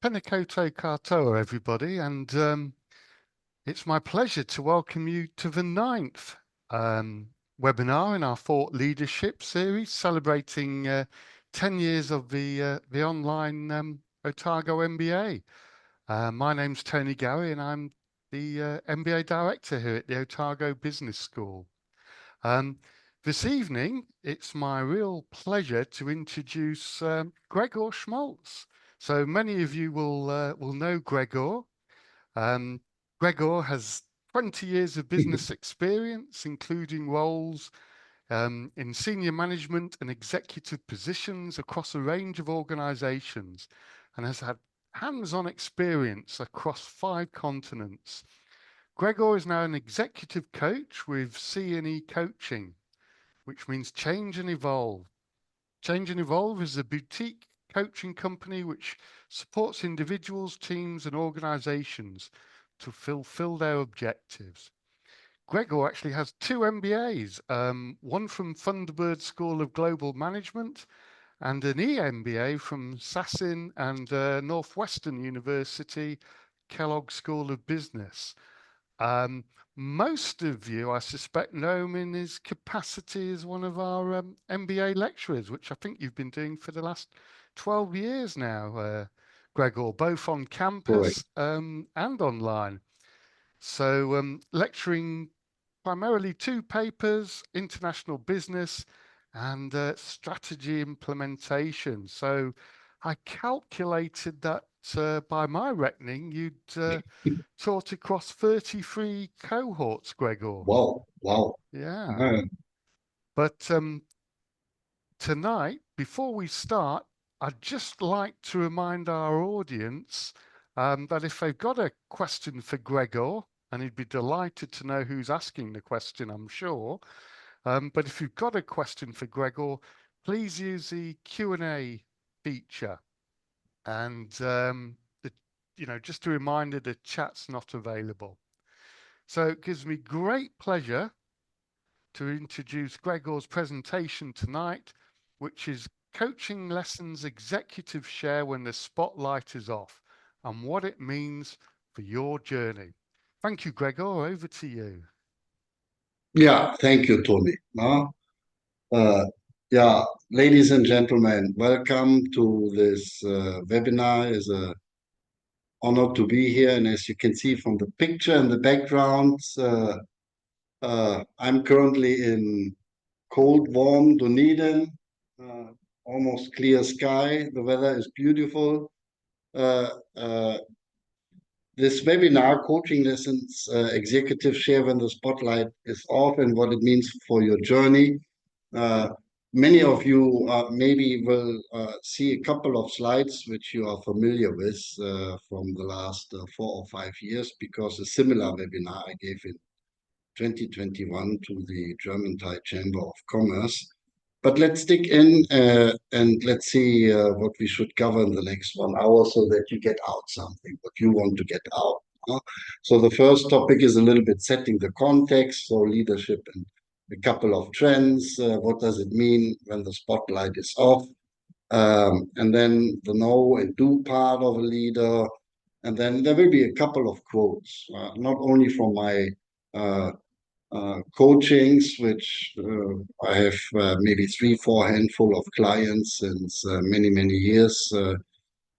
Penakoto katoa, everybody, and it's my pleasure to welcome you to the ninth webinar in our Thought Leadership series, celebrating 10 years of the online Otago MBA. My name's Tony Gowrie, and I'm the MBA Director here at the Otago Business School. This evening, it's my real pleasure to introduce Gregor Schmalz. So many of you will know Gregor. Gregor has 20 years of business experience, including roles in senior management and executive positions across a range of organizations, and has had hands-on experience across 5 continents. Gregor is now an executive coach with C&E Coaching, which means change and evolve. Change and Evolve is a boutique coaching company which supports individuals, teams, and organizations to fulfill their objectives. Gregor actually has 2 MBAs, one from Thunderbird School of Global Management and an EMBA from Sassin and Northwestern University Kellogg School of Business. Most of you, I suspect, know him in his capacity as one of our MBA lecturers, which I think you've been doing for the last 12 years now, Gregor, both on campus and online. So lecturing primarily 2 papers, international business and strategy implementation. So I calculated that by my reckoning, you'd taught across 33 cohorts, Gregor. Wow. Yeah. But tonight, before we start, I'd just like to remind our audience that if they've got a question for Gregor, and he'd be delighted to know who's asking the question, I'm sure. But if you've got a question for Gregor, please use the Q&A feature. And just a reminder, the chat's not available. So it gives me great pleasure to introduce Gregor's presentation tonight, which is Coaching Lessons Executives Share When the Spotlight is Off, and what it means for your journey. Thank you, Gregor. Over to you. Yeah, thank you, Tony. Ladies and gentlemen, welcome to this webinar. It's an honor to be here. And as you can see from the picture and the background, I'm currently in cold, warm Dunedin, almost clear sky. The weather is beautiful. This webinar, Coaching Lessons, Executive Share When the Spotlight is Off, and what it means for your journey. Many of you maybe will see a couple of slides which you are familiar with from the last 4 or 5 years, because a similar webinar I gave in 2021 to the German Thai Chamber of Commerce. But let's dig in and let's see what we should cover in the next 1 hour so that you get out something, what you want to get out. So the first topic is a little bit setting the context, so leadership and a couple of trends. What does it mean when the spotlight is off? And then the know and do part of a leader. And then there will be a couple of quotes, not only from my coachings, which I have maybe 3-4 handful of clients since many years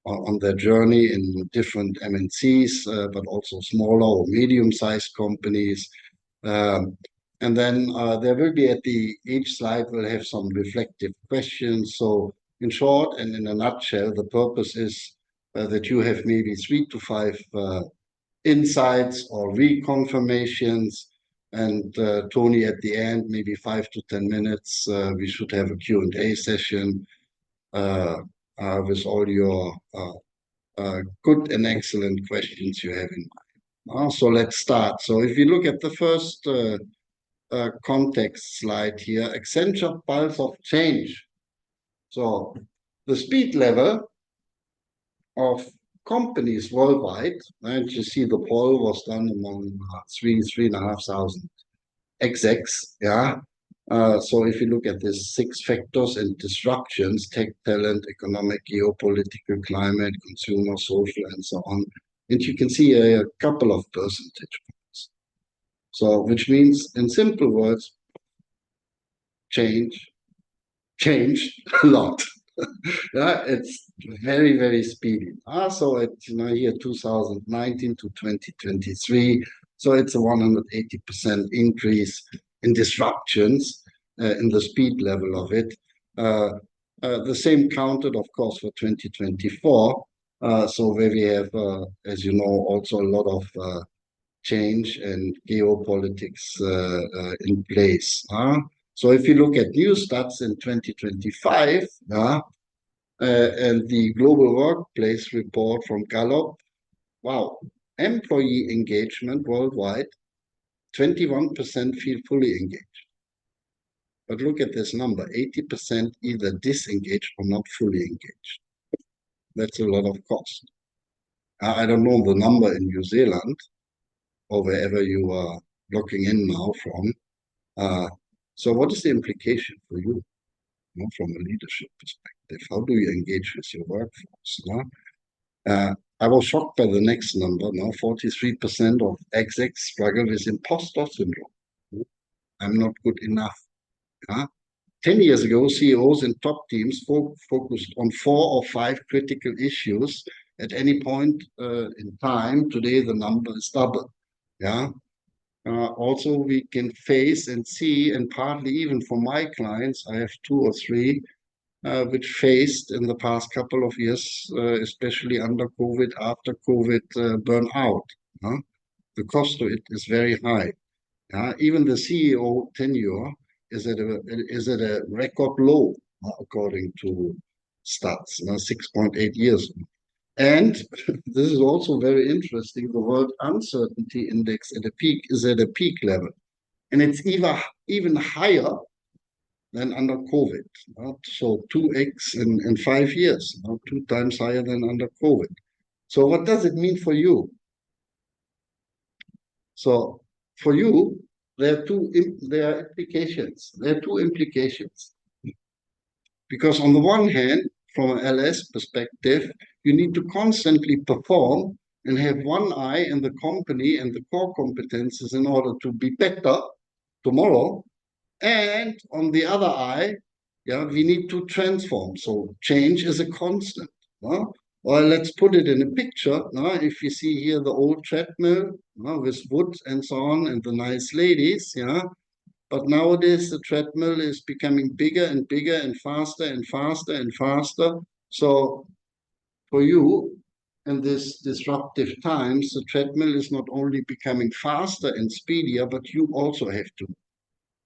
on their journey in different MNCs, but also smaller or medium-sized companies. And then there will be each slide will have some reflective questions. So in short and in a nutshell, the purpose is that you have maybe 3 to 5 insights or reconfirmations. And Tony, at the end, maybe 5 to 10 minutes, we should have a Q&A session with all your good and excellent questions you have in mind. So let's start. So if you look at the first context slide here, Accenture Pulse of Change. So the speed level of companies worldwide, and you see the poll was done among 3,500 execs, yeah, So if you look at these 6 factors and disruptions, tech, talent, economic, geopolitical, climate, consumer, social, and so on, and you can see a couple of percentage points. So which means, in simple words, changed a lot. Yeah, it's very, very speedy. So it's here 2019 to 2023. So it's a 180% increase in disruptions in the speed level of it. The same counted, of course, for 2024. So where we have, as you know, also a lot of change and geopolitics in place. So if you look at new stats in 2025, and the Global Workplace Report from Gallup, wow, employee engagement worldwide, 21% feel fully engaged. But look at this number, 80% either disengaged or not fully engaged. That's a lot of cost. I don't know the number in New Zealand or wherever you are logging in now from. So what is the implication for you, from a leadership perspective? How do you engage with your workforce? I was shocked by the next number. Now, 43% of execs struggle with imposter syndrome. I'm not good enough. 10 years ago, CEOs in top teams focused on 4 or 5 critical issues at any point in time. Today, the number is double. Also, we can face and see, and partly even for my clients, I have 2 or 3 which faced in the past couple of years, especially under COVID, after COVID, burnout. The cost of it is very high. Even the CEO tenure is at a record low, according to stats, 6.8 years. And this is also very interesting. The World Uncertainty Index is at a peak level, and it's even higher than under COVID. So 2x in 5 years, 2 times higher than under COVID. So what does it mean for you? So for you, there are implications. There are 2 implications. Because on the one hand, from an LS perspective, you need to constantly perform and have one eye in the company and the core competences in order to be better tomorrow. And on the other eye, we need to transform. So change is a constant. Or let's put it in a picture. If you see here the old treadmill with wood and so on, and the nice ladies, but nowadays the treadmill is becoming bigger and bigger and faster and faster and faster. So for you, in this disruptive times, the treadmill is not only becoming faster and speedier, but you also have to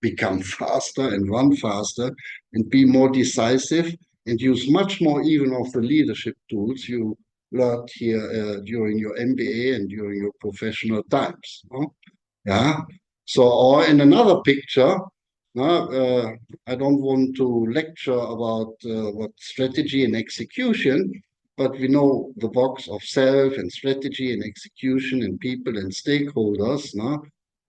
become faster and run faster and be more decisive and use much more even of the leadership tools you learned here during your MBA and during your professional times. So, or in another picture, I don't want to lecture about what strategy and execution, but we know the box of self and strategy and execution and people and stakeholders.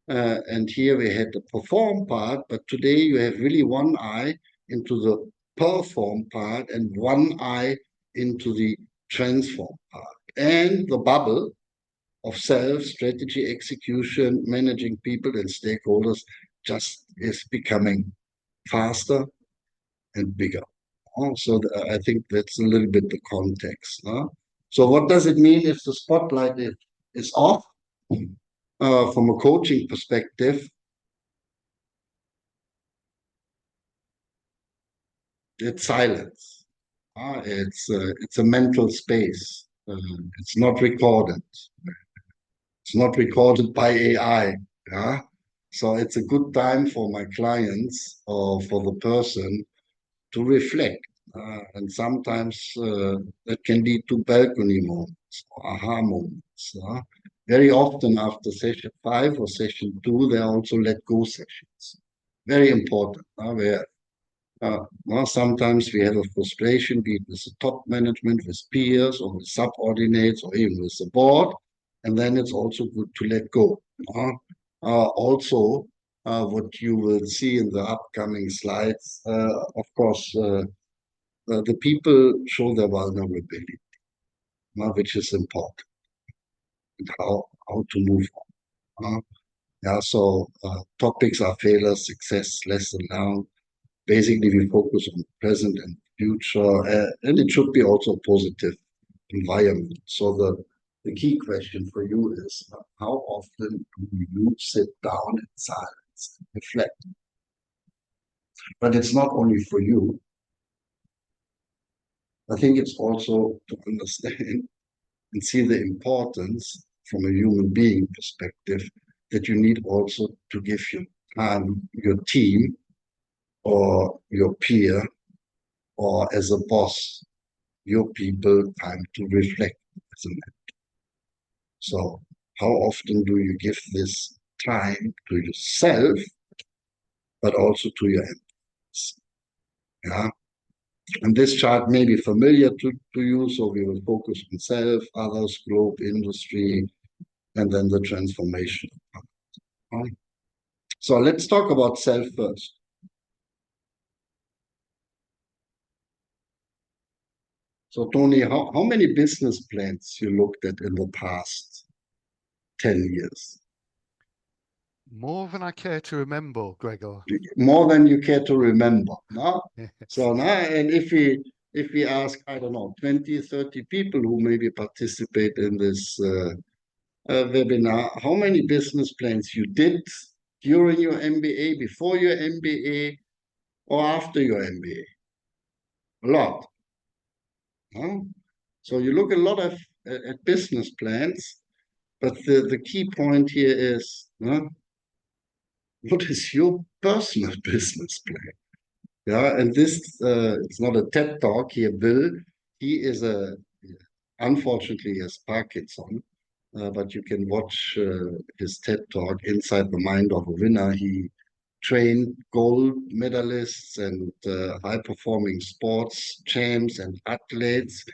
And here we had the perform part, but today you have really one eye into the perform part and one eye into the transform part. And the bubble of self, strategy, execution, managing people and stakeholders just is becoming faster and bigger. So I think that's a little bit the context. So what does it mean if the spotlight is off? From a coaching perspective, it's silence. It's a mental space. It's not recorded. It's not recorded by AI. So it's a good time for my clients or for the person to reflect. And sometimes that can lead to balcony moments or aha moments. Very often after session 5 or session 2, there are also let go sessions. Very important. Where sometimes we have a frustration, be it with the top management, with peers, or with subordinates, or even with the board. And then it's also good to let go. Also, what you will see in the upcoming slides. Of course, the people show their vulnerability, which is important, and how to move on. Yeah, so topics are failure, success, lesson learned. Basically, we focus on present and future, and it should be also positive environment. So the key question for you is, how often do you sit down in silence and reflect? But it's not only for you. I think it's also to understand and see the importance from a human being perspective that you need also to give your team or your peer or as a boss, your people time to reflect as a mentor. So how often do you give this time to yourself, but also to your employees? Yeah. And this chart may be familiar to you, so we will focus on self, others, globe, industry, and then the transformation. So let's talk about self first. So Tony, how many business plans you looked at in the past 10 years? More than I care to remember, Gregor. More than you care to remember. No? So now, and if we ask, I don't know, 20, 30 people who maybe participate in this webinar, how many business plans you did during your MBA, before your MBA, or after your MBA? A lot. Huh? So you look a lot at business plans, but the key point here is, what is your personal business plan? Yeah, and this it's not a TED talk here. Bill, he is unfortunately he has Parkinson, but you can watch his TED talk, Inside the Mind of a Winner. He trained gold medalists and high-performing sports champs and athletes.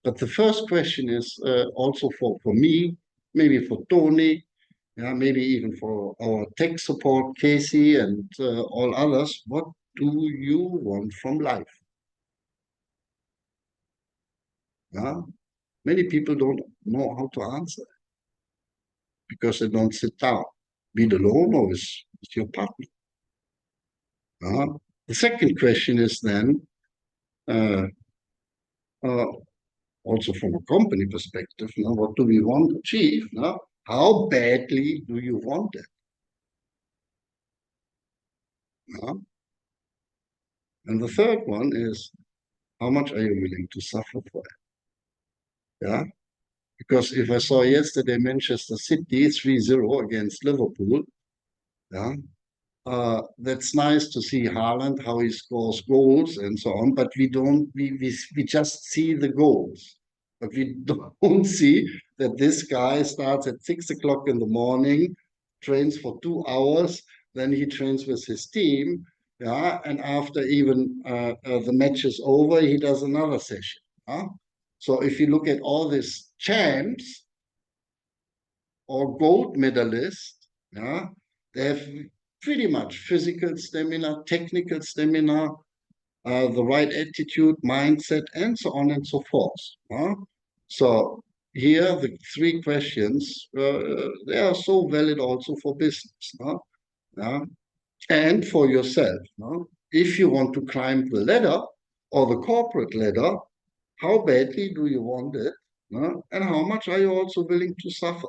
But the first question is also for me, maybe for Tony, yeah, maybe even for our tech support, Casey, and all others. What do you want from life? Yeah? Many people don't know how to answer because they don't sit down, be it alone or with your partner. The second question is then, uh, uh, also from a company perspective, what do we want to achieve? How badly do you want it? And the third one is, how much are you willing to suffer for it? Yeah. Because if I saw yesterday Manchester City 3-0 against Liverpool, yeah, that's nice to see Haaland, how he scores goals and so on, but we just see the goals. But we don't see that this guy starts at 6 o'clock in the morning, trains for 2 hours, then he trains with his team, yeah, and after even the match is over, he does another session. So if you look at all these champs or gold medalists, yeah, they have pretty much physical stamina, technical stamina, the right attitude, mindset, and so on and so forth. So here, the three questions, they are so valid also for business, and for yourself. If you want to climb the ladder or the corporate ladder, how badly do you want it? And how much are you also willing to suffer?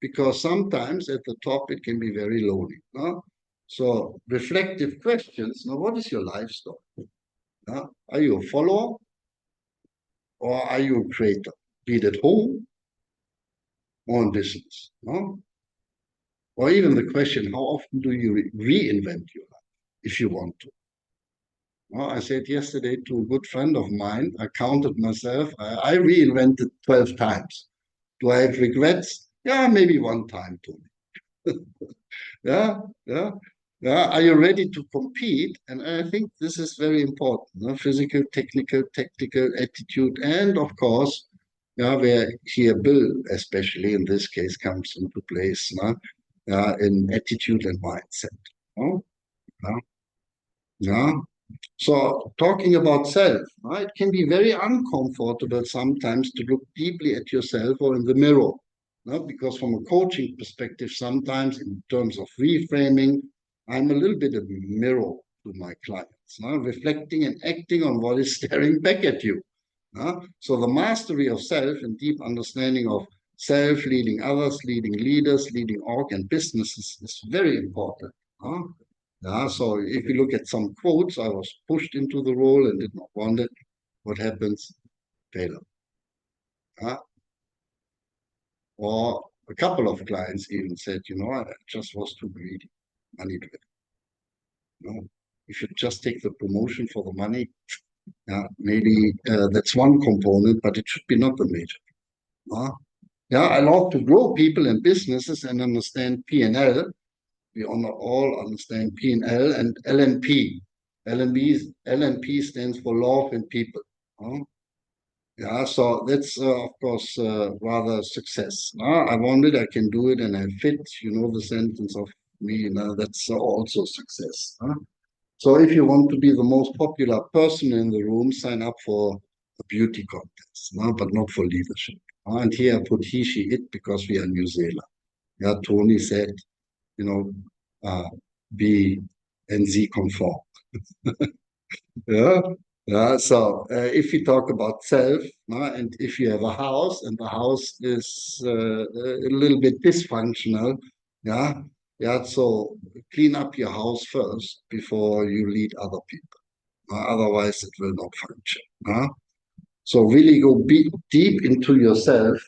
Because sometimes at the top it can be very lonely. So reflective questions. Now, what is your life story? Are you a follower or are you a creator? Be it at home or in business. Or even the question, how often do you reinvent your life if you want to? I said yesterday to a good friend of mine, I counted myself, I reinvented 12 times. Do I have regrets? Yeah, maybe one time, Tony. Yeah, yeah, yeah. Are you ready to compete? And I think this is very important. Physical, technical, tactical attitude, and of course, where here Bill, especially in this case, comes into place. in attitude and mindset. Oh, yeah, yeah. So talking about self, it can be very uncomfortable sometimes to look deeply at yourself or in the mirror. Because from a coaching perspective, sometimes in terms of reframing, I'm a little bit of a mirror to my clients, reflecting and acting on what is staring back at you. So the mastery of self and deep understanding of self, leading others, leading leaders, leading org and businesses is very important. Yeah, so if you look at some quotes, I was pushed into the role and did not want it. What happens? Failure. Or a couple of clients even said, I just was too greedy, money driven. You should just take the promotion for the money. Yeah, maybe that's one component, but it should be not the major. Yeah, I love to grow people and businesses and understand P&L. We all understand P&L and LNP. LNP stands for love and people. Yeah, so that's of course rather success. I want it, I can do it, and I fit. The sentence of me. That's also success. So if you want to be the most popular person in the room, sign up for a beauty contest, but not for leadership. And here I put he, she, it because we are New Zealand. Yeah, Tony said, you know, uh, be NZ conform. Yeah. Yeah. So if we talk about self, and if you have a house and the house is a little bit dysfunctional, yeah, yeah. So clean up your house first before you lead other people. Otherwise, it will not function. So really go deep into yourself.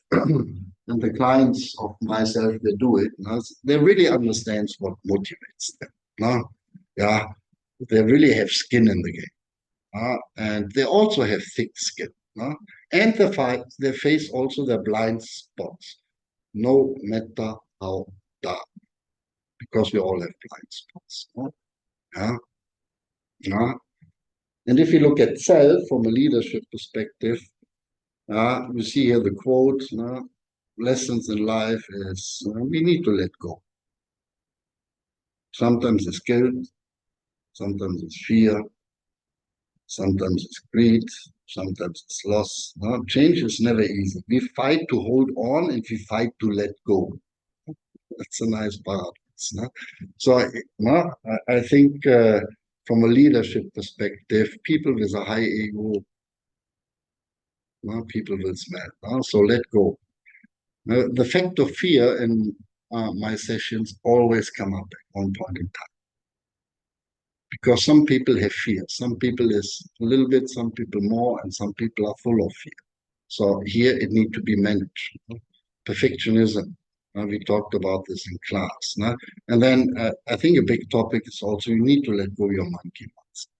And the clients of myself, they do it. They really understands what motivates them. Yeah, they really have skin in the game. And they also have thick skin. And they face also their blind spots, no matter how dark, because we all have blind spots. Yeah, yeah. And if you look at self from a leadership perspective, you see here the quote, lessons in life is we need to let go. Sometimes it's guilt, sometimes it's fear, sometimes it's greed, sometimes it's loss. Change is never easy. We fight to hold on and we fight to let go. That's a nice paradox. So I think from a leadership perspective, people with a high ego, people will smell. So let go. The fact of fear in my sessions always come up at one point in time. Because some people have fear. Some people is a little bit, some people more, and some people are full of fear. So here it needs to be managed. Perfectionism. We talked about this in class. And then I think a big topic is also you need to let go your monkey monster.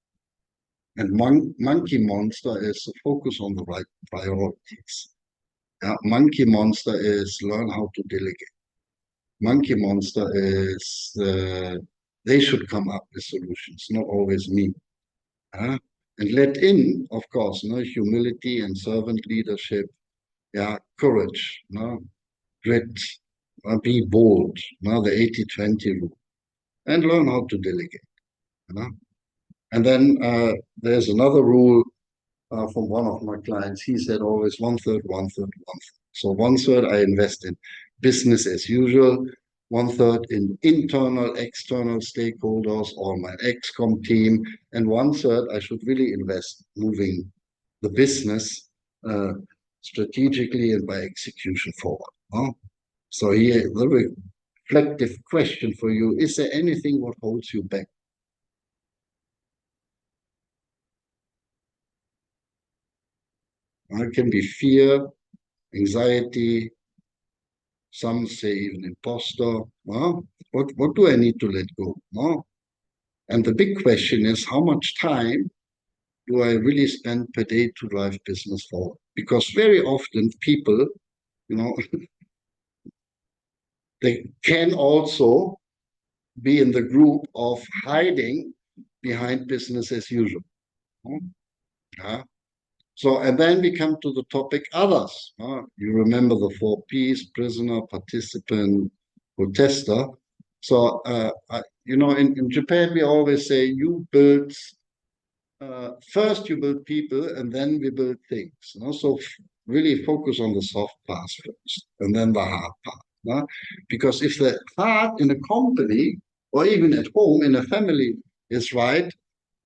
And monkey monster is to focus on the right priorities. Monkey monster is learn how to delegate. Monkey monster is they should come up with solutions, not always me. And let in, of course, humility and servant leadership, courage, grit, be bold, the 80-20 rule, and learn how to delegate. And then there's another rule from one of my clients. He said always 1/3, 1/3, 1/3. So 1/3 I invest in business as usual, 1/3 in internal, external stakeholders or my XCOM team, and 1/3 I should really invest moving the business strategically and by execution forward. So here, the reflective question for you, is there anything what holds you back? It can be fear, anxiety, some say even imposter. What do I need to let go? And the big question is, how much time do I really spend per day to drive business forward? Because very often people, they can also be in the group of hiding behind business as usual. Yeah. So, and then we come to the topic others. You remember the 4 Ps, prisoner, participant, protester. So, in Japan, we always say you build, first you build people and then we build things. So really focus on the soft parts first and then the hard part. Because if the hard in a company or even at home in a family is right,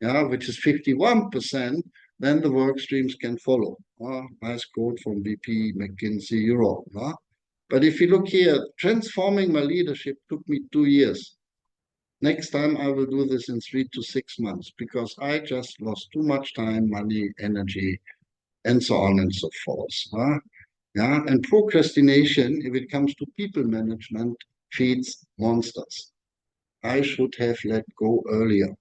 which is 51%, then the work streams can follow. Nice quote from VP McKinsey Europe. But if you look here, transforming my leadership took me 2 years. Next time I will do this in 3 to 6 months because I just lost too much time, money, energy, and so on and so forth. And procrastination, if it comes to people management, feeds monsters. I should have let go earlier.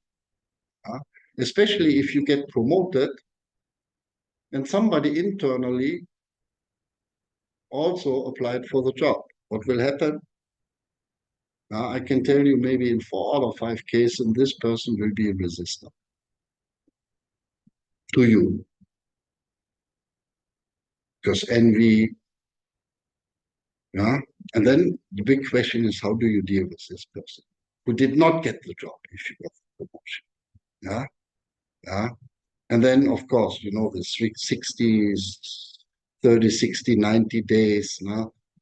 Especially if you get promoted and somebody internally also applied for the job. What will happen? I can tell you maybe in 4 out of 5 cases, this person will be a resistor to you. Because envy, and then the big question is, how do you deal with this person who did not get the job if you got the promotion? And then, of course, the 60s, 30, 60, 90 days,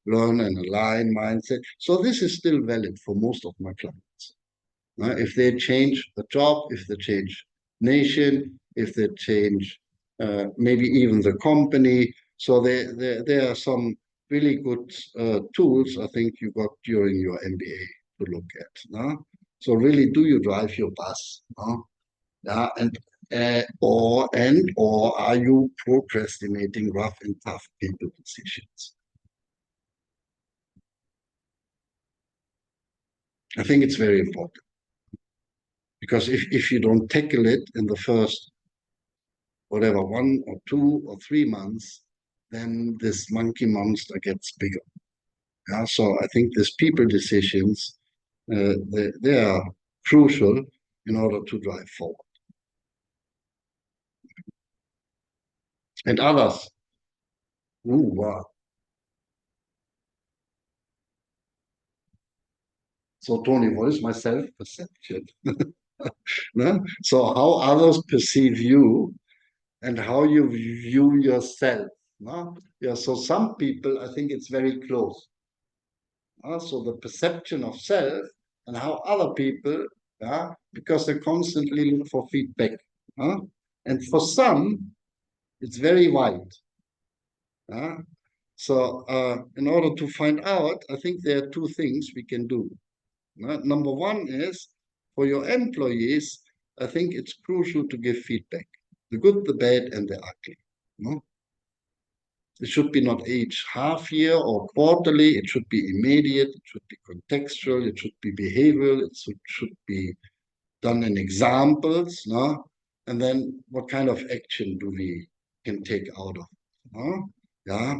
learn and align mindset. So this is still valid for most of my clients. If they change the job, if they change nation, if they change maybe even the company. So there are some really good tools I think you got during your MBA to look at. So really, do you drive your bus? Or are you procrastinating rough and tough people decisions? I think it's very important because if you don't tackle it in the first, whatever, 1 or 2 or 3 months, then this monkey monster gets bigger. So I think these people decisions, they are crucial in order to drive forward. And others, wow. So Tony, what is my self-perception? So how others perceive you and how you view yourself. So some people, I think it's very close. So the perception of self and how other people, because they constantly look for feedback. And for some, it's very wide. So in order to find out, I think there are 2 things we can do. Number one is for your employees, I think it's crucial to give feedback, the good, the bad, and the ugly. It should be not each half year or quarterly. It should be immediate. It should be contextual. It should be behavioral. It should be done in examples. And then what kind of action do we can take out of? Yeah.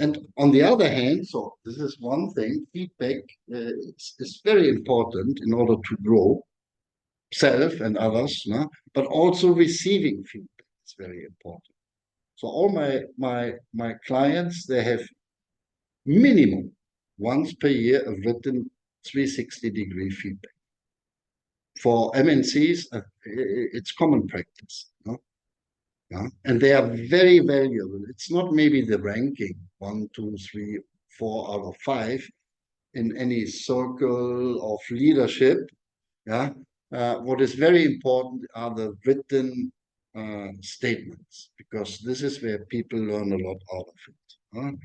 And on the other hand, so this is one thing, feedback is very important in order to grow self and others, but also receiving feedback is very important. So all my clients, they have minimum once per year a written 360-degree feedback. For MNCs, it's common practice. And they are very valuable. It's not maybe the ranking 1, 2, 3, 4 out of 5 in any circle of leadership. What is very important are the written statements, because this is where people learn a lot out of it.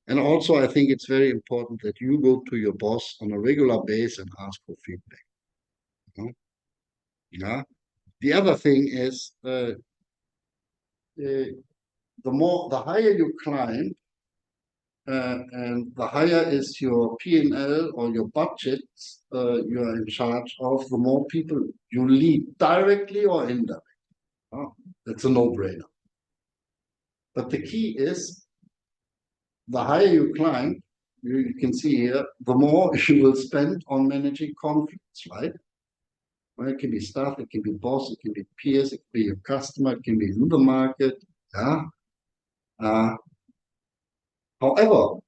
And also, I think it's very important that you go to your boss on a regular basis and ask for feedback. The other thing is the higher you climb, and the higher is your P&L or your budgets you are in charge of, the more people you lead directly or indirectly. That's a no-brainer. But the key is the higher you climb, you can see here, the more you will spend on managing conflicts, right? Well, it can be staff, it can be boss, it can be peers, it can be your customer, it can be in the market. However,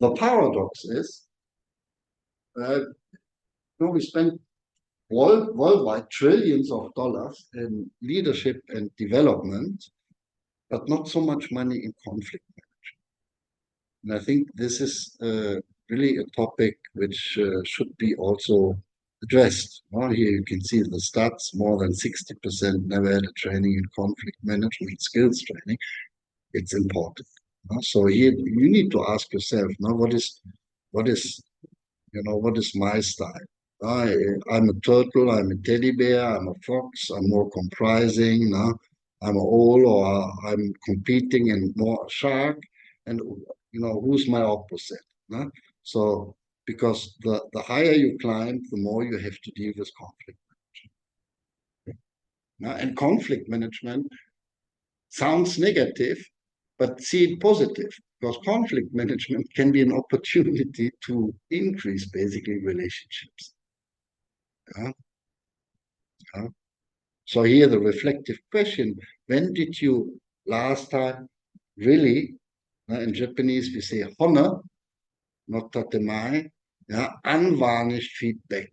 the paradox is we spend worldwide trillions of dollars in leadership and development, but not so much money in conflict. And I think this is really a topic which should be also addressed. Here you can see the stats, more than 60% never had a training in conflict management, skills training. It's important. So here you need to ask yourself, what is what is my style? I'm a turtle, I'm a teddy bear, I'm a fox, I'm more comprising, I'm a owl, or I'm competing and more a shark. And who's my opposite? So because the higher you climb, the more you have to deal with conflict. And conflict management sounds negative, but see it positive, because conflict management can be an opportunity to increase basically relationships. Yeah? Yeah? So here the reflective question, when did you last time really, in Japanese we say honor, not tatemai, unvarnished feedback,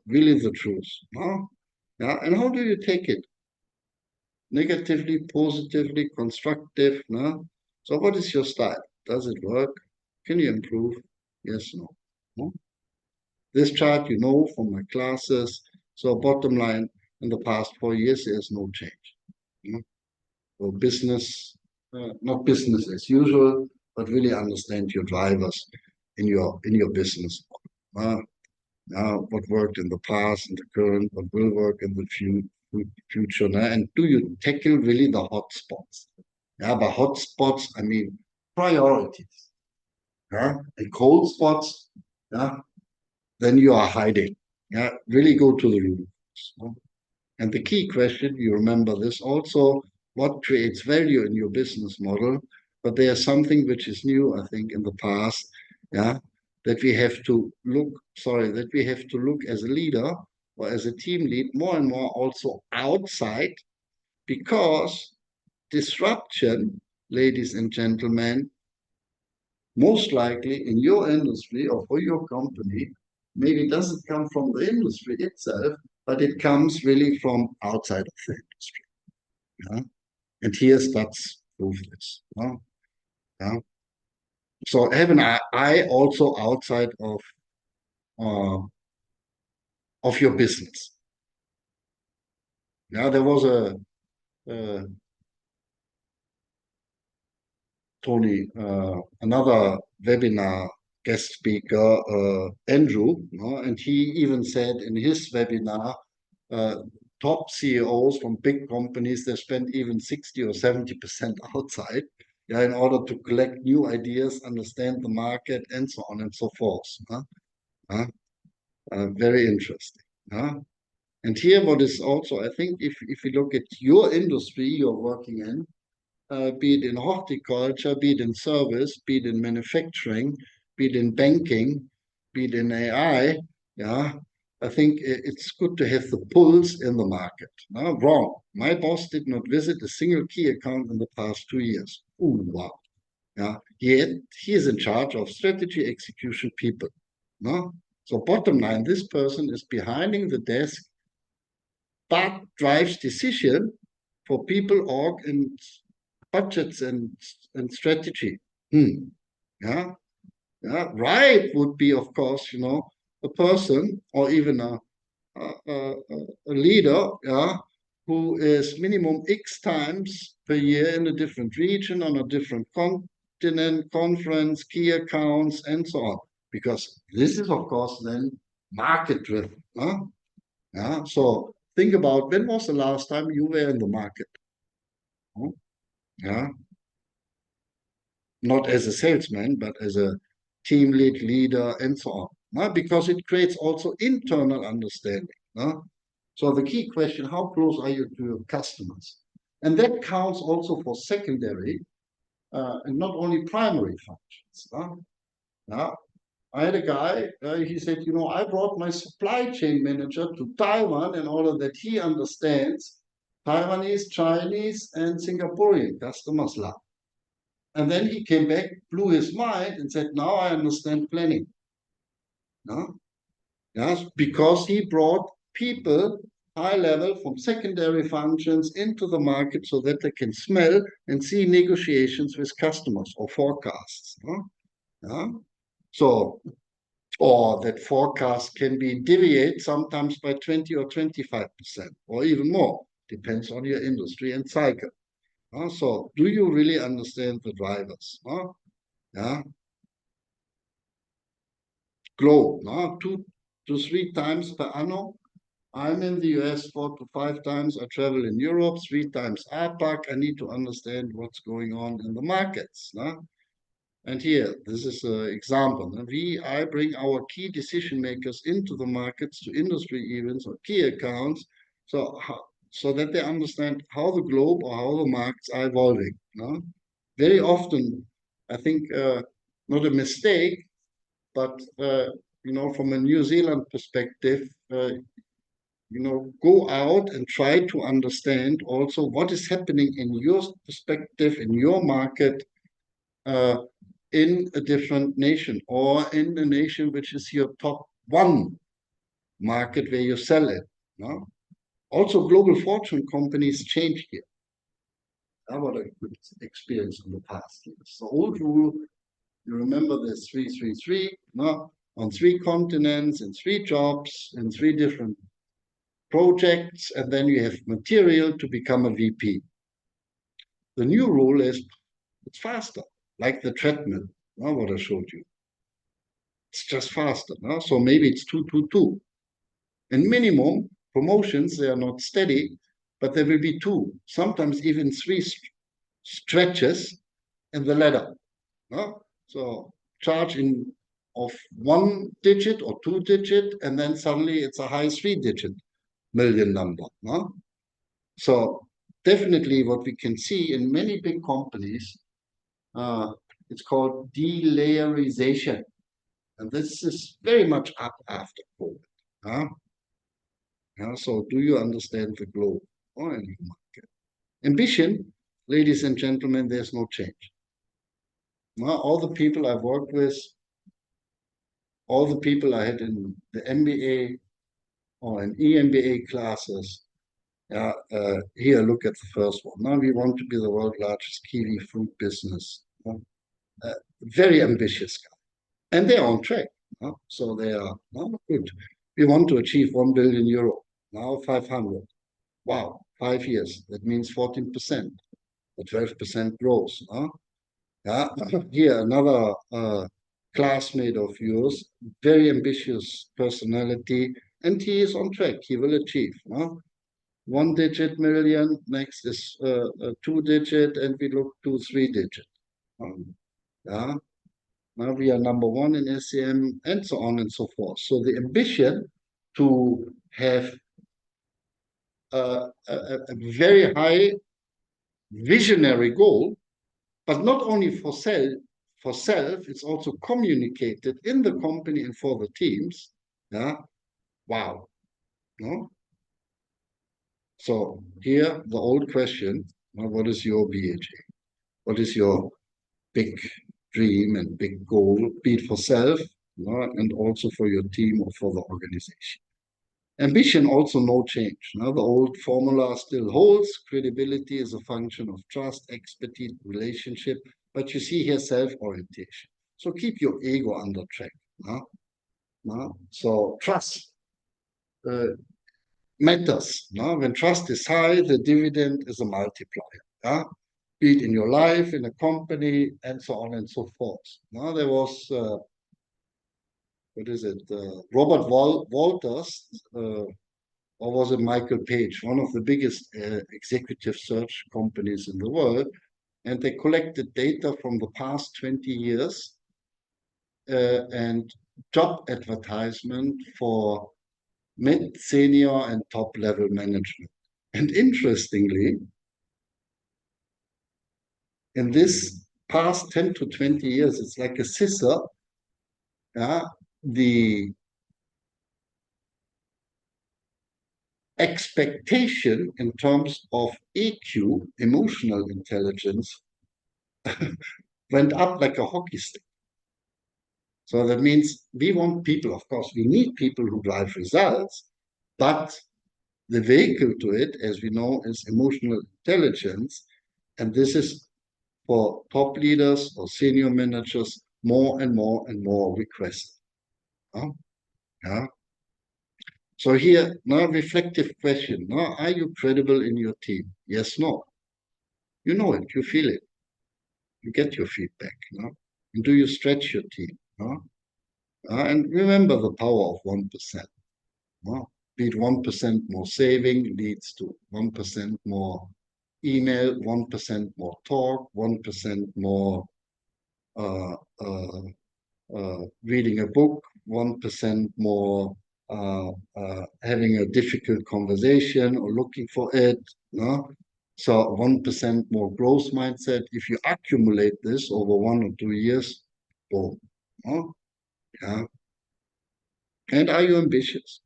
really the truth. And how do you take it? Negatively, positively, constructive. So what is your style? Does it work? Can you improve? Yes, no. No? This chart you know from my classes. So bottom line, in the past 4 years, there's no change. So business, not business as usual, but really understand your drivers in your business. What worked in the past, in the current, what will work in the future, and do you tackle really the hot spots? By hot spots, I mean priorities. And cold spots, then you are hiding. Really go to the root. And the key question, you remember this also, what creates value in your business model? But there's something which is new, I think, in the past, that we have to look as a leader or as a team lead more and more also outside, because disruption, ladies and gentlemen, most likely in your industry or for your company, maybe doesn't come from the industry itself, but it comes really from outside of the industry. And here stats prove this. So have an eye also outside of your business. There was a Tony, another webinar guest speaker, Andrew, and he even said in his webinar, top CEOs from big companies, they spend even 60 or 70% outside, in order to collect new ideas, understand the market, and so on and so forth. Very interesting. And here, what is also, I think, if you look at your industry you're working in, be it in horticulture, be it in service, be it in manufacturing, be it in banking, be it in AI, I think it's good to have the pulse in the market. Wrong. My boss did not visit a single key account in the past 2 years. Ooh, wow. Yet he is in charge of strategy execution people. So bottom line, this person is behind the desk, but drives decision for people, org, and budgets and strategy. Right would be, of course, a person or even a leader, who is minimum X times per year in a different region, on a different continent, conference, key accounts, and so on. Because this is, of course, then market driven. So think about, when was the last time you were in the market? Not as a salesman, but as a team leader, and so on. Because it creates also internal understanding. So the key question, how close are you to your customers? And that counts also for secondary and not only primary functions. I had a guy, he said, I brought my supply chain manager to Taiwan in order that he understands Taiwanese, Chinese, and Singaporean customers love. And then he came back, blew his mind, and said, now I understand planning. Yes, because he brought people high level from secondary functions into the market so that they can smell and see negotiations with customers or forecasts. Yeah? So, or that forecast can be deviate sometimes by 20 or 25% or even more, depends on your industry and cycle. So, do you really understand the drivers? Yeah, globe, 2 to 3 times per annum. I'm in the US 4 to 5 times. I travel in Europe 3 times APAC. I need to understand what's going on in the markets. And here, this is an example. I bring our key decision makers into the markets to industry events or key accounts, so that they understand how the globe or how the markets are evolving. Very often, I think, not a mistake, but from a New Zealand perspective, go out and try to understand also what is happening in your perspective, in your market, in a different nation or in a nation which is your top one market where you sell it. Also, global fortune companies change here. What a good experience in the past years. The old rule, you remember this 333, on 3 continents, in 3 jobs, in 3 different projects, and then you have material to become a VP. The new rule is it's faster, like the treadmill, what I showed you. It's just faster. So maybe it's 222. And minimum promotions, they are not steady, but there will be 2, sometimes even 3 stretches in the ladder. So charge in of 1 digit or 2 digit, and then suddenly it's a high 3-digit million number. So definitely what we can see in many big companies, it's called delayerization. And this is very much up after COVID. So do you understand the globe or any market? Ambition, ladies and gentlemen, there's no change. All the people I've worked with, all the people I had in the MBA or in EMBA classes, here, look at the first one. Now we want to be the world's largest kiwi fruit business. Very ambitious guy. And they're on track. So they are good. We want to achieve 1 billion euro. Now 500. Wow, 5 years. That means 14%, or 12% growth. Here, another classmate of yours, very ambitious personality, and he is on track. He will achieve. 1-digit million, next is a 2-digit, and we look to 3-digit. Now we are number 1 in SCM, and so on and so forth. So the ambition to have a very high visionary goal, but not only for self, it's also communicated in the company and for the teams. Wow. So here, the old question, what is your BHA? What is your big dream and big goal, be it for self, and also for your team or for the organization? Ambition, also no change. The old formula still holds. Credibility is a function of trust, expertise, relationship, but you see here self-orientation. So keep your ego under track. So trust matters. When trust is high, the dividend is a multiplier. Be it in your life, in a company, and so on and so forth. There was, Robert Walters, or was it Michael Page, one of the biggest executive search companies in the world, and they collected data from the past 20 years and job advertisement for mid, senior, and top level management. And interestingly, in this past 10 to 20 years, it's like a scissor. The expectation in terms of EQ, emotional intelligence, went up like a hockey stick. So that means we want people, of course, we need people who drive results, but the vehicle to it, as we know, is emotional intelligence. And this is for top leaders or senior managers more and more and more requested. Yeah. So here, now reflective question. Now, are you credible in your team? Yes, no. You know it, you feel it, you get your feedback. And do you stretch your team? And remember the power of 1%. Be it 1% more saving leads to 1% more email, 1% more talk, 1% more uh, uh, reading a book, 1% more having a difficult conversation or looking for it. So 1% more growth mindset. If you accumulate this over 1 or 2 years, boom. Yeah. And are you ambitious?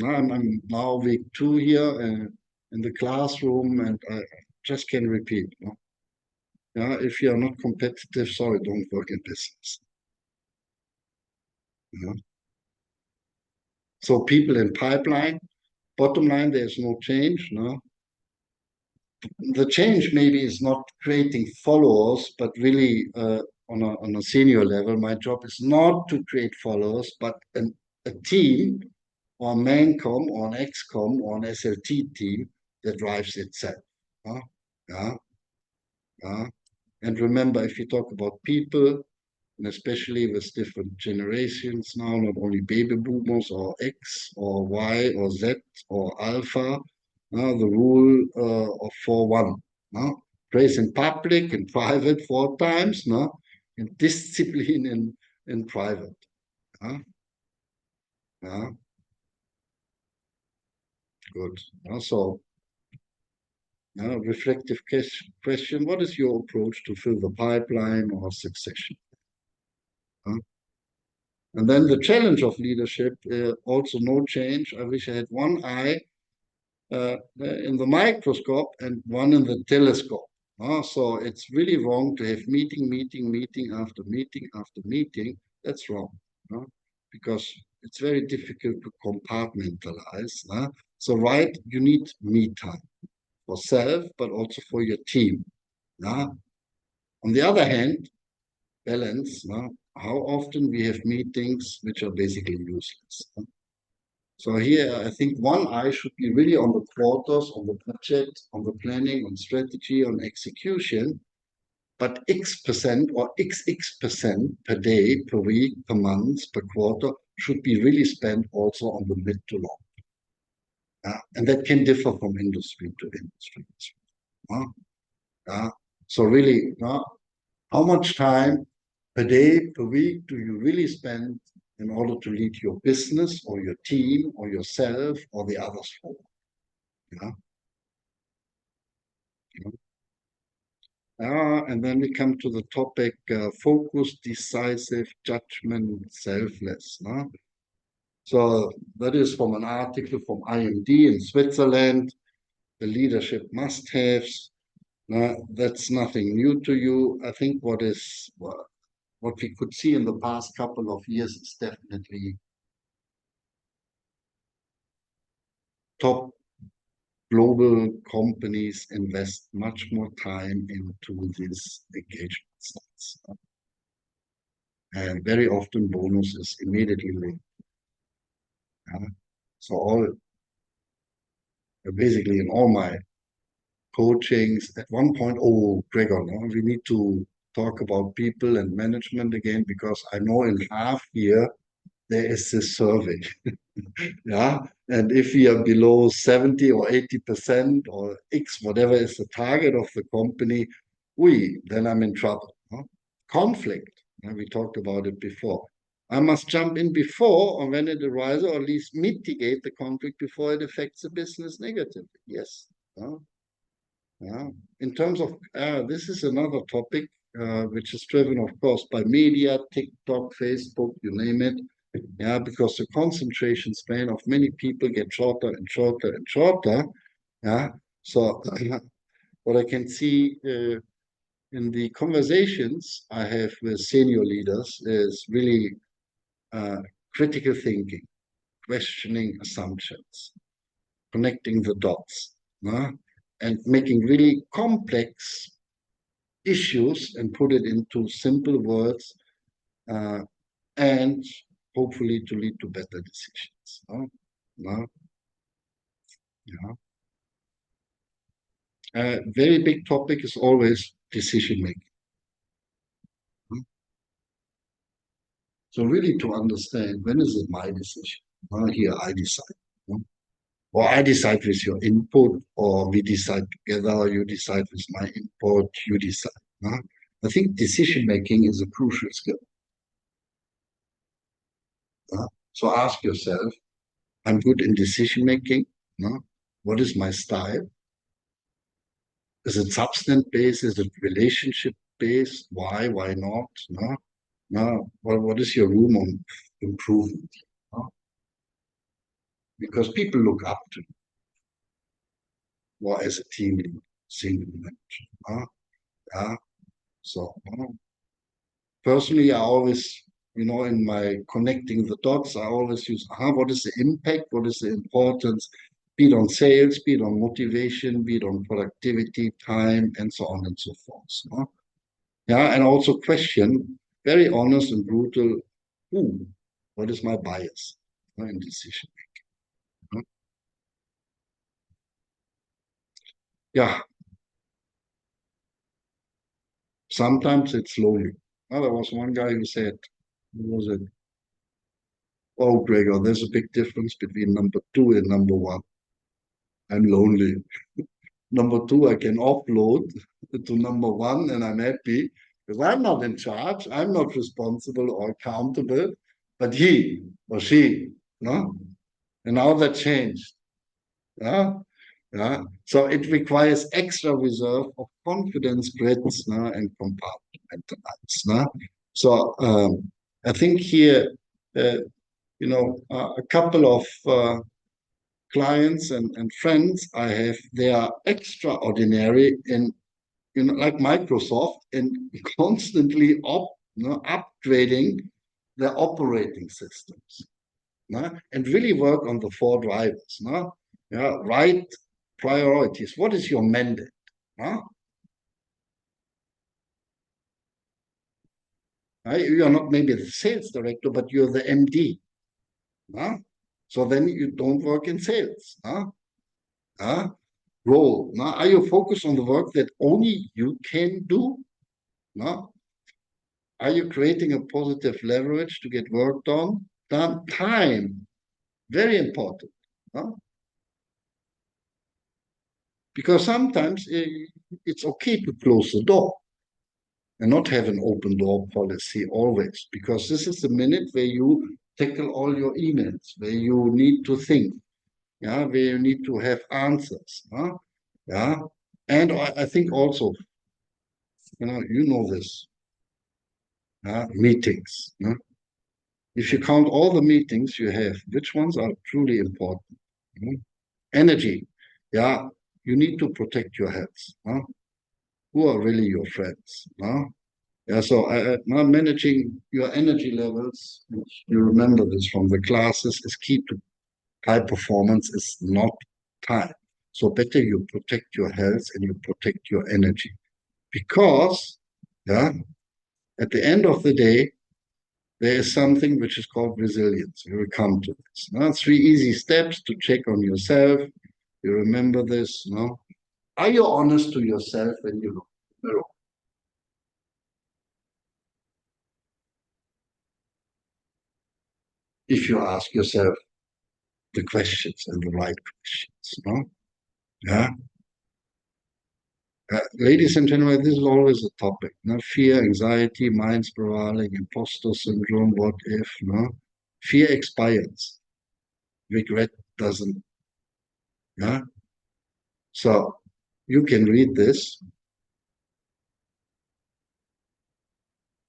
I'm now week 2 here in the classroom, and I just can repeat. Yeah, if you are not competitive, sorry, don't work in business. Yeah. So people in pipeline, bottom line, there's no change. The change maybe is not creating followers, but really on a senior level, my job is not to create followers, but a team or a mancom or an excom or an SLT team that drives itself. Yeah, yeah. And remember, if you talk about people, and especially with different generations now, not only baby boomers or X or Y or Z or Alpha, the rule of 4-1. Praise in public and private 4 times, and discipline in private. Yeah, good. So, reflective question, what is your approach to fill the pipeline or succession? And then the challenge of leadership, also no change. I wish I had one eye in the microscope and one in the telescope. So it's really wrong to have meeting after meeting. That's wrong, because it's very difficult to compartmentalize. So you need me time for self, but also for your team. On the other hand, balance. How often we have meetings which are basically useless. So here, I think one eye should be really on the quarters, on the budget, on the planning, on strategy, on execution. But X% or XX% per day, per week, per month, per quarter should be really spent also on the mid to long. And that can differ from industry to industry. So really, how much time per day, per week do you really spend in order to lead your business or your team or yourself or the others forward? And then we come to the topic focus, decisive, judgment, selfless. So that is from an article from IMD in Switzerland, the leadership must-haves. That's nothing new to you. I think what we could see in the past couple of years is definitely top global companies invest much more time into these engagement styles. And very often bonus is immediately linked. So basically in all my coachings, at one point, Gregor, we need to talk about people and management again, because I know in half year there is this survey. And if we are below 70 or 80% or X, whatever is the target of the company, then I'm in trouble. Conflict. We talked about it before. I must jump in before or when it arises, or at least mitigate the conflict before it affects the business negatively. Yes. In terms of, this is another topic which is driven, of course, by media, TikTok, Facebook, you name it. Because the concentration span of many people get shorter and shorter and shorter. So what I can see in the conversations I have with senior leaders is really critical thinking, questioning assumptions, connecting the dots, and making really complex issues and put it into simple words, and hopefully to lead to better decisions. No? Yeah. A very big topic is always decision making. So really to understand, when is it my decision? Here I decide. Or I decide with your input, or we decide together, or you decide with my input, you decide. I think decision making is a crucial skill. So ask yourself, I'm good in decision making. What is my style? Is it substance based? Is it relationship based? Why? Why not? What is your room on improvement? Because people look up to you, or as a team lead, single manager. Yeah. So personally, I always, in my connecting the dots, I always use, what is the impact? What is the importance? Be it on sales, be it on motivation, be it on productivity, time, and so on and so forth. Yeah, and also question, very honest and brutal, what is my bias in decision making? Yeah, sometimes it's lonely. There was one guy who said, who was it? Oh, Gregor, there's a big difference between number two and number one. I'm lonely. Number two, I can offload to number one and I'm happy because I'm not in charge. I'm not responsible or accountable, but he or she, no? And now that changed. Yeah. Yeah. So it requires extra reserve of confidence, grids, and compartmentalize. So I think here, uh, a couple of clients and friends I have, they are extraordinary in, like Microsoft, and constantly upgrading their operating systems, and really work on the four drivers. Yeah, right priorities. What is your mandate? You are not maybe the sales director, but you're the MD. So then you don't work in sales. Role. Are you focused on the work that only you can do? Are you creating a positive leverage to get work done? Time, very important. Because sometimes it's okay to close the door and not have an open door policy always, because this is the minute where you tackle all your emails, where you need to think, where you need to have answers. Yeah. And I think also, you know this, meetings. If you count all the meetings you have, which ones are truly important? Energy. Yeah, you need to protect your health. Who are really your friends? Yeah, so now managing your energy levels, you remember this from the classes, is key to high performance, is not time. So better you protect your health and you protect your energy. Because, at the end of the day, there is something which is called resilience. We will come to this. Three easy steps to check on yourself. You remember this, no? Are you honest to yourself when you look in the mirror? If you ask yourself the questions and the right questions, no? Yeah. Ladies and gentlemen, this is always a topic. Fear, anxiety, mind spiraling, imposter syndrome, what if, no? Fear expires. Regret doesn't. Yeah. So you can read this,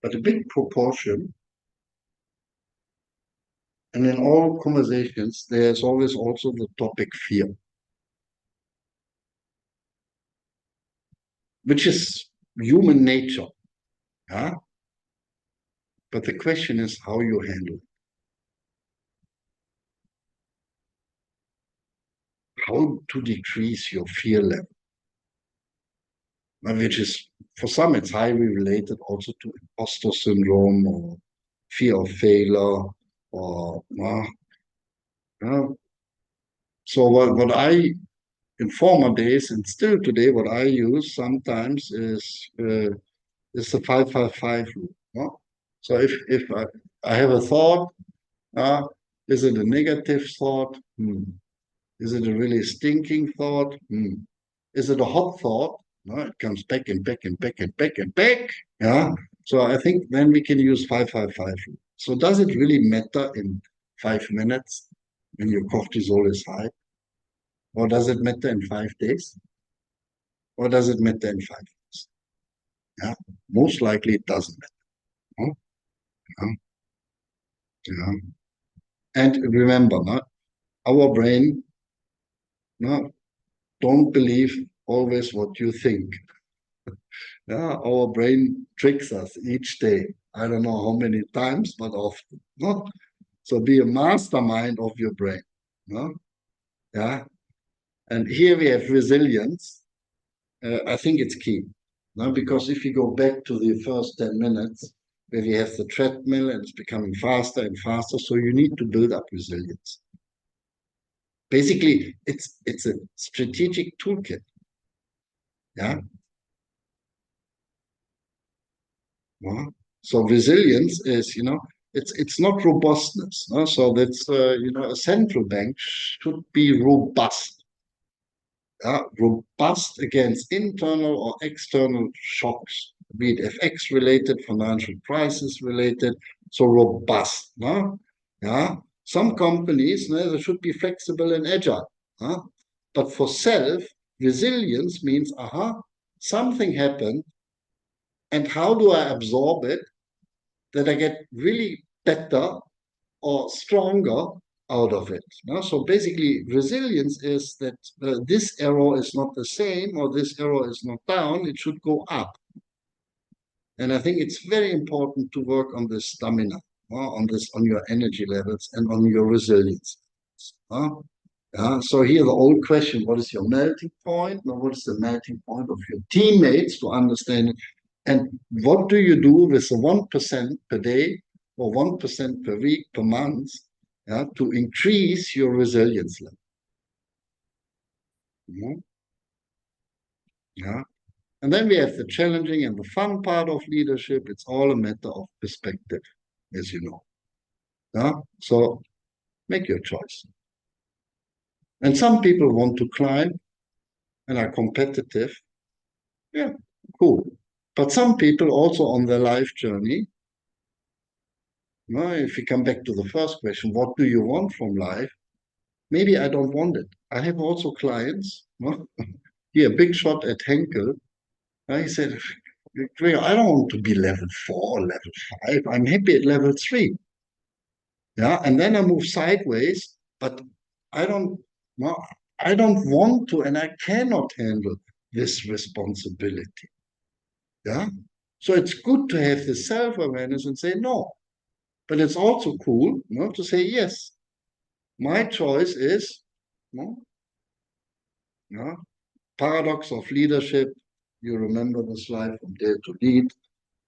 but a big proportion, and in all conversations, there's always also the topic fear, which is human nature. Yeah? But the question is how you handle it. How to decrease your fear level, which is, for some, it's highly related also to imposter syndrome or fear of failure or so what I in former days and still today what I use sometimes is the 555 rule. No? So if I have a thought, is it a negative thought? Is it a really stinking thought? Is it a hot thought? No, it comes back and back and back and back and back. Yeah. So I think then we can use 555. So does it really matter in 5 minutes when your cortisol is high? Or does it matter in 5 days? Or does it matter in 5 years? Yeah. Most likely it doesn't matter. Yeah. Yeah. And remember, no, our brain, no, don't believe always what you think. Yeah, our brain tricks us each day. I don't know how many times, but often. No? So be a mastermind of your brain. No? Yeah. And here we have resilience. I think it's key. No? Because if you go back to the first 10 minutes, where we have the treadmill and it's becoming faster and faster, so you need to build up resilience. Basically, it's a strategic toolkit. Yeah. Well, so resilience is, it's not robustness. No? So that's, a central bank should be robust. Robust against internal or external shocks, be it FX related, financial crisis related. So robust. No? Yeah. Some companies, no, they should be flexible and agile. Huh? But for self, resilience means, something happened, and how do I absorb it that I get really better or stronger out of it? No? So basically, resilience is that this arrow is not the same or this arrow is not down, it should go up. And I think it's very important to work on this stamina, on your energy levels and on your resilience. So here the old question, what is your melting point? Now, what is the melting point of your teammates to understand it? And what do you do with the 1% per day or 1% per week, per month, to increase your resilience level? Mhm. Yeah. And then we have the challenging and the fun part of leadership. It's all a matter of perspective, as you know. Yeah. So make your choice. And some people want to climb and are competitive. Yeah, cool. But some people also on their life journey, if you come back to the first question, what do you want from life? Maybe I don't want it. I have also clients, here, big shot at Henkel. He said, Gregor, I don't want to be level 4 or level 5. I'm happy at level 3. Yeah, and then I move sideways, but I don't, well, I don't want to, and I cannot handle this responsibility. Yeah. So it's good to have the self-awareness and say no. But it's also cool, to say yes. My choice is, no, yeah, paradox of leadership. You remember the slide from Dare to Lead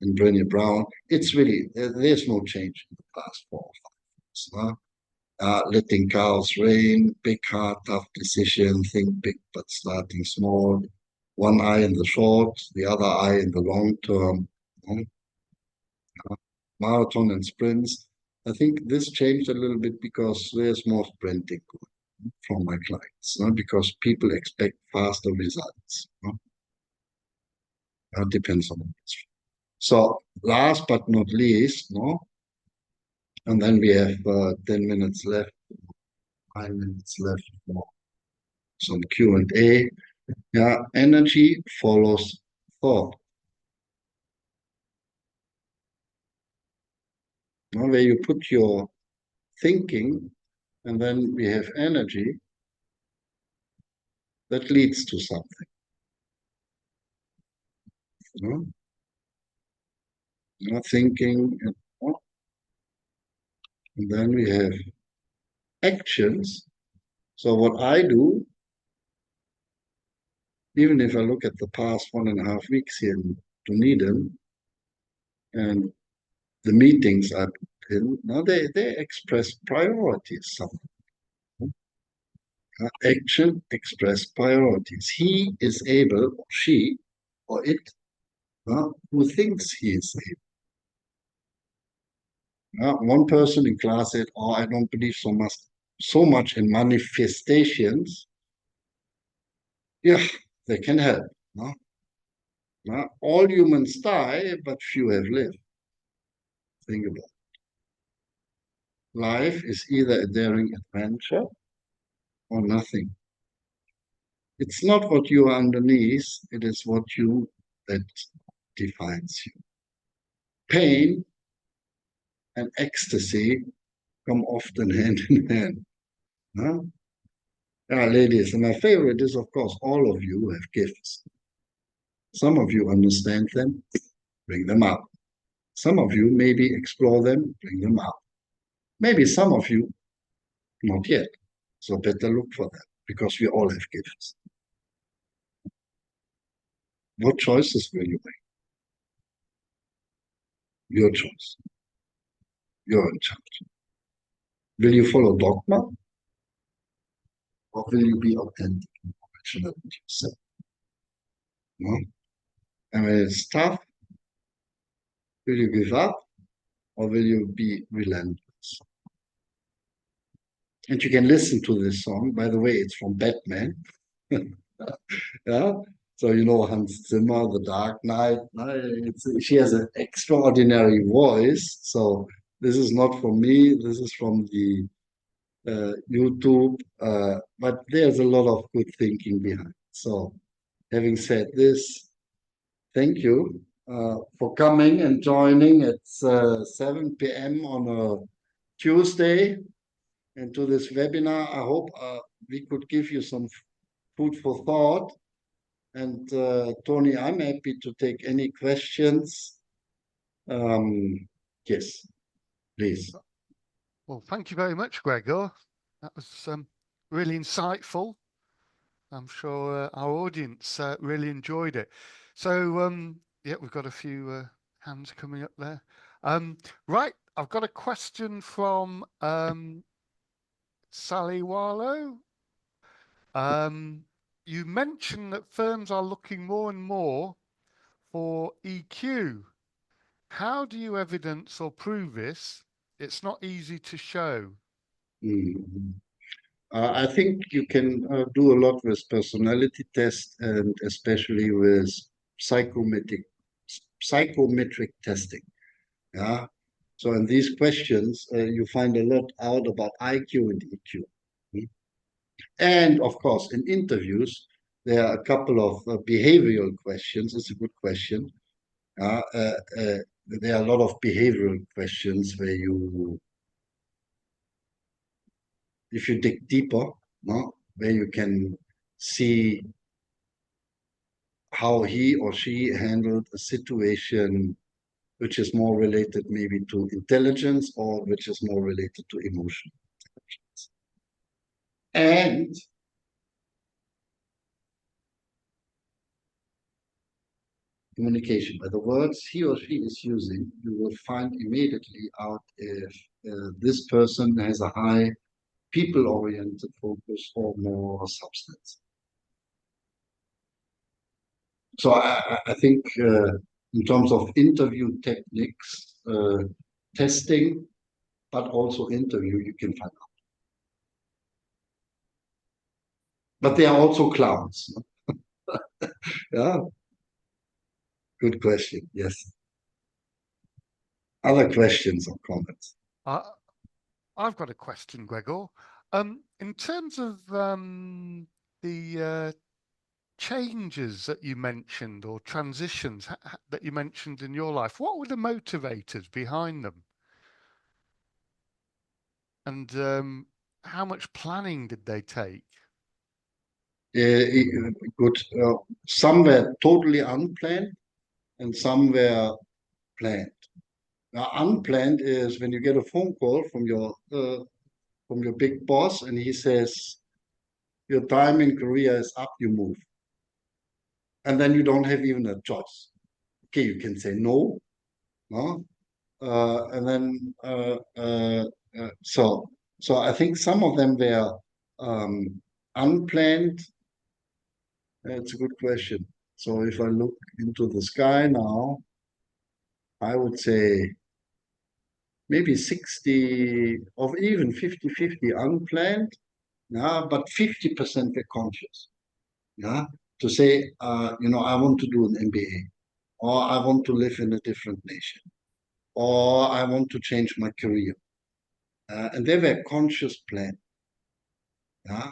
and Brené Brown. It's really, there's no change in the past 4 or 5 years. Letting chaos reign, big heart, tough decision, think big but starting small. One eye in the short, the other eye in the long term. Marathon and sprints. I think this changed a little bit because there's more sprinting from my clients, because people expect faster results. That depends on the industry. So last but not least, and then we have 10 minutes left, 5 minutes left for some Q&A. Yeah, energy follows thought. Where you put your thinking, and then we have energy that leads to something. You know? Thinking, and then we have actions. So what I do, even if I look at the past 1.5 weeks here in Dunedin and the meetings I've been in, now they express priorities. Some action express priorities. He is able, or she, or it, who thinks he is able. One person in class said, "Oh, I don't believe so much in manifestations." Yeah, they can help. No? All humans die, but few have lived. Think about it. Life is either a daring adventure or nothing. It's not what you are underneath, it is what you that defines you. Pain and ecstasy come often hand in hand. Huh? Ladies, and my favorite is, of course, all of you have gifts. Some of you understand them, bring them out. Some of you maybe explore them, bring them out. Maybe some of you not yet. So better look for them because we all have gifts. What choices will you make? Your choice. You're in charge. Will you follow dogma or will you be authentic and original with yourself? No? And when it's tough, will you give up or will you be relentless? And you can listen to this song. By the way, it's from Batman. Yeah. So you know Hans Zimmer, The Dark Knight. She has an extraordinary voice. So this is not from me. This is from the YouTube. But there's a lot of good thinking behind. So having said this, thank you for coming and joining at 7 p.m. on a Tuesday into this webinar. I hope we could give you some food for thought. And Tony, I'm happy to take any questions. Yes, please. Well, thank you very much, Gregor. That was really insightful. I'm sure our audience really enjoyed it. So, yeah, we've got a few hands coming up there. Right, I've got a question from Sally Warlow. You mentioned that firms are looking more and more for EQ. How do you evidence or prove this? It's not easy to show. Mm. I think you can do a lot with personality tests and especially with psychometric psychometric testing. Yeah. So in these questions, you find a lot out about IQ and EQ. Mm. And of course, in interviews, there are a couple of behavioral questions. It's a good question. There are a lot of behavioral questions where you, if you dig deeper, no, where you can see how he or she handled a situation which is more related maybe to intelligence or which is more related to emotion. And communication. By the words he or she is using, you will find immediately out if this person has a high people-oriented focus or more substance. So I think in terms of interview techniques, testing, but also interview, you can find out. But they are also clowns. Yeah, good question. Yes. Other questions or comments? I've got a question, Gregor. In terms of the changes that you mentioned or transitions that you mentioned in your life, what were the motivators behind them? And how much planning did they take? Good. Some were totally unplanned, and some were planned. Now, unplanned is when you get a phone call from your big boss, and he says, "Your time in Korea is up. You move," and then you don't have even a choice. Okay, you can say no, no, and then so I think some of them were unplanned. That's a good question. So if I look into the sky now, I would say maybe 60 or even 50-50 unplanned, yeah, but 50% were conscious, yeah, to say, I want to do an MBA, or I want to live in a different nation, or I want to change my career. And they were conscious plan, yeah.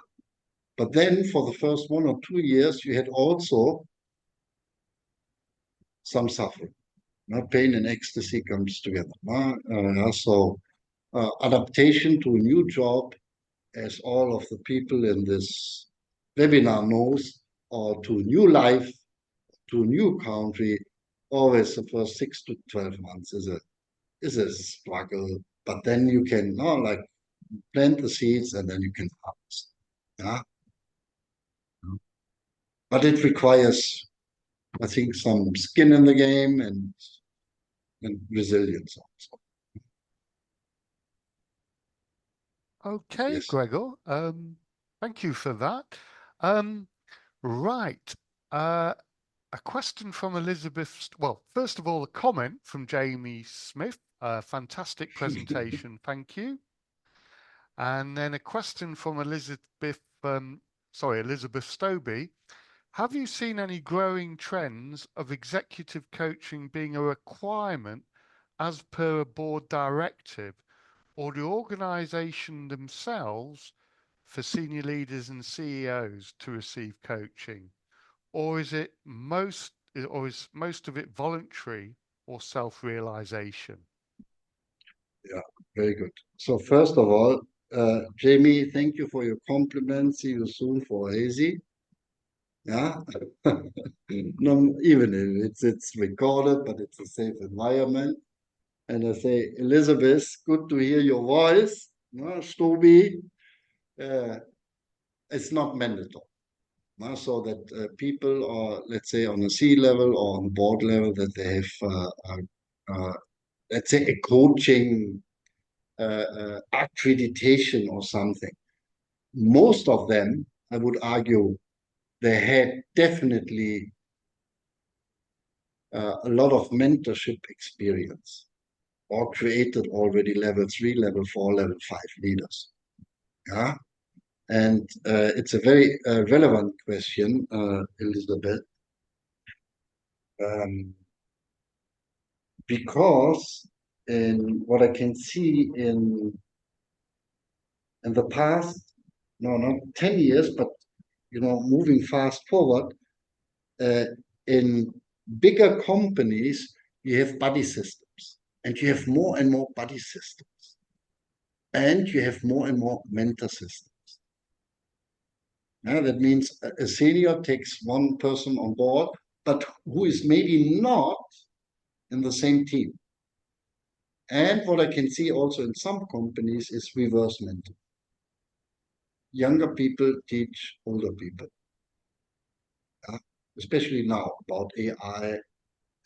But then for the first 1 or 2 years, you had also some suffering. Pain and ecstasy comes together. So adaptation to a new job, as all of the people in this webinar knows, or to a new life, to a new country, always the first 6 to 12 months is a struggle. But then you can like plant the seeds and then you can harvest. Yeah. But it requires, I think, some skin in the game and resilience also. Okay, Yes. Gregor. Thank you for that. Right. A question from Elizabeth. Well, first of all, a comment from Jamie Smith. Fantastic presentation. Thank you. And then a question from Elizabeth Stoby. Have you seen any growing trends of executive coaching being a requirement as per a board directive, or the organization themselves for senior leaders and CEOs to receive coaching? Or is most of it voluntary or self-realization? Yeah, very good. So first of all, Jamie, thank you for your compliments. See you soon for Hazy. Yeah. No, even if it's recorded, but it's a safe environment. And I say, Elizabeth, good to hear your voice. No, Stoby, it's not mandatory. No, so that people are, let's say, on a C level or on board level, that they have, let's say, a coaching accreditation or something. Most of them, I would argue, they had definitely a lot of mentorship experience or created already level 3, level 4, level 5 leaders. Yeah. And it's a very relevant question, Elizabeth, because in what I can see in the past, no, not 10 years, but moving fast forward, in bigger companies, you have buddy systems, and you have more and more buddy systems, and you have more and more mentor systems. Yeah, that means a senior takes one person on board, but who is maybe not in the same team. And what I can see also in some companies is reverse mentoring. Younger people teach older people, especially now about AI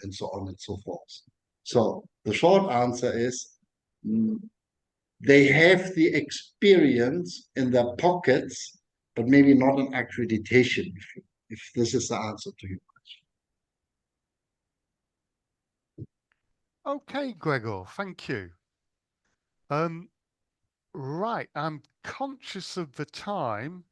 and so on and so forth. So the short answer is they have the experience in their pockets, but maybe not an accreditation, if this is the answer to your question. Okay, Gregor, thank you. Right, I'm conscious of the time.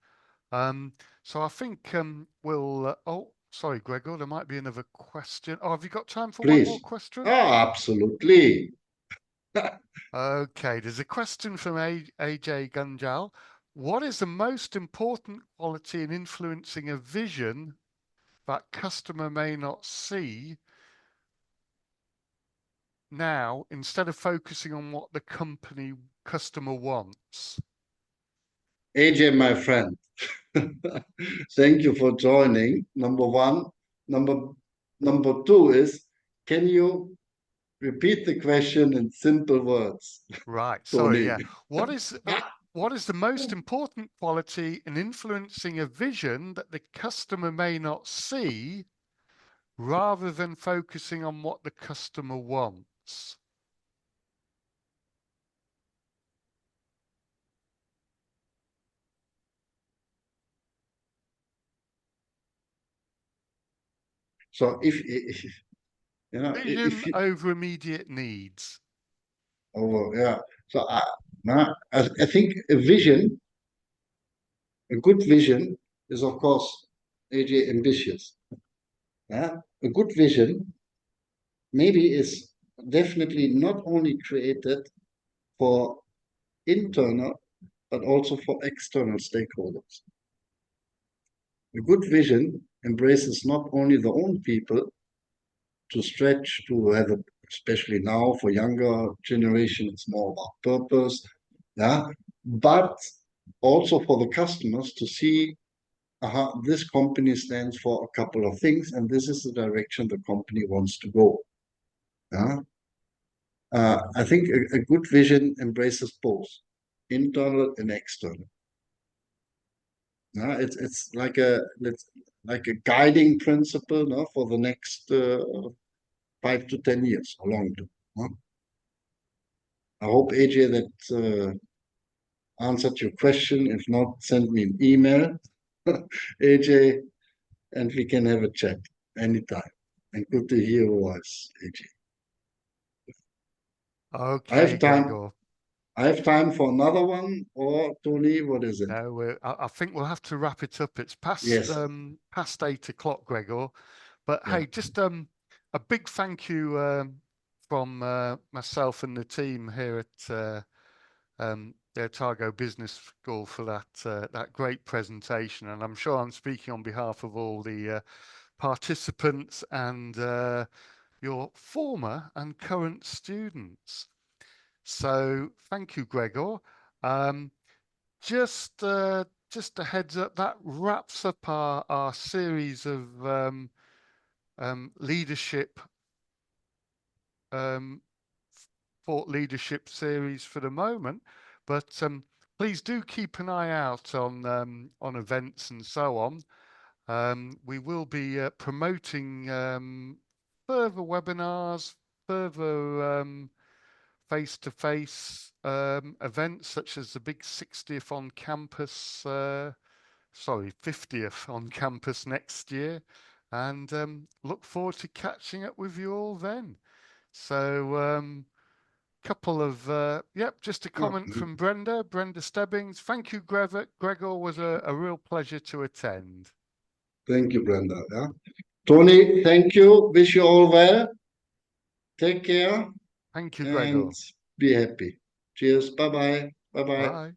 So I think we'll. Oh, sorry, Gregor, there might be another question. Oh, have you got time for one more Please. question? Ah, absolutely. Okay, there's a question from AJ Gunjal. What is the most important quality in influencing a vision that customer may not see now, instead of focusing on what the customer wants? AJ, my friend, thank you for joining. Number one. Number two is can you repeat the question in simple words, Right. Sorry. Tony? Yeah. What is the most important quality in influencing a vision that the customer may not see, rather than focusing on what the customer wants? So if you know, Vision if you, over immediate needs. oh yeah. So I think a good vision is of course AJ ambitious. Yeah, a good vision maybe is definitely not only created for internal but also for external stakeholders. A good vision embraces not only the own people to stretch to have a, especially now for younger generation, it's more about purpose, yeah, but also for the customers to see, this company stands for a couple of things, and this is the direction the company wants to go. Yeah, I think a good vision embraces both internal and external. Yeah, it's like a guiding principle, no, for the next 5 to 10 years, or long term. No? I hope AJ that answered your question. If not, send me an email, AJ, and we can have a chat anytime. And good to hear your voice, AJ. I Okay, have time. Gregor. I have time for another one, or Tony, what is it? No, I think we'll have to wrap it up. It's Yes. past 8 o'clock, Gregor. But Yeah. hey, just a big thank you from myself and the team here at the Otago Business School for that great presentation. And I'm sure I'm speaking on behalf of all the participants and your former and current students. So thank you, Gregor. Um, just a heads up, that wraps up our series of leadership um, thought leadership series for the moment. But please do keep an eye out on events and so on. We will be promoting further webinars, further face-to-face events such as the big 60th on campus, sorry, 50th on campus next year, and look forward to catching up with you all then. So, couple of, yep, just a comment from Brenda Stebbings. Thank you, Gregor. Gregor, was a real pleasure to attend. Thank you, Brenda. Yeah. Tony, thank you. Wish you all well. Take care Thank you, Gregor. and be happy. Cheers. Bye bye. Bye bye. Bye.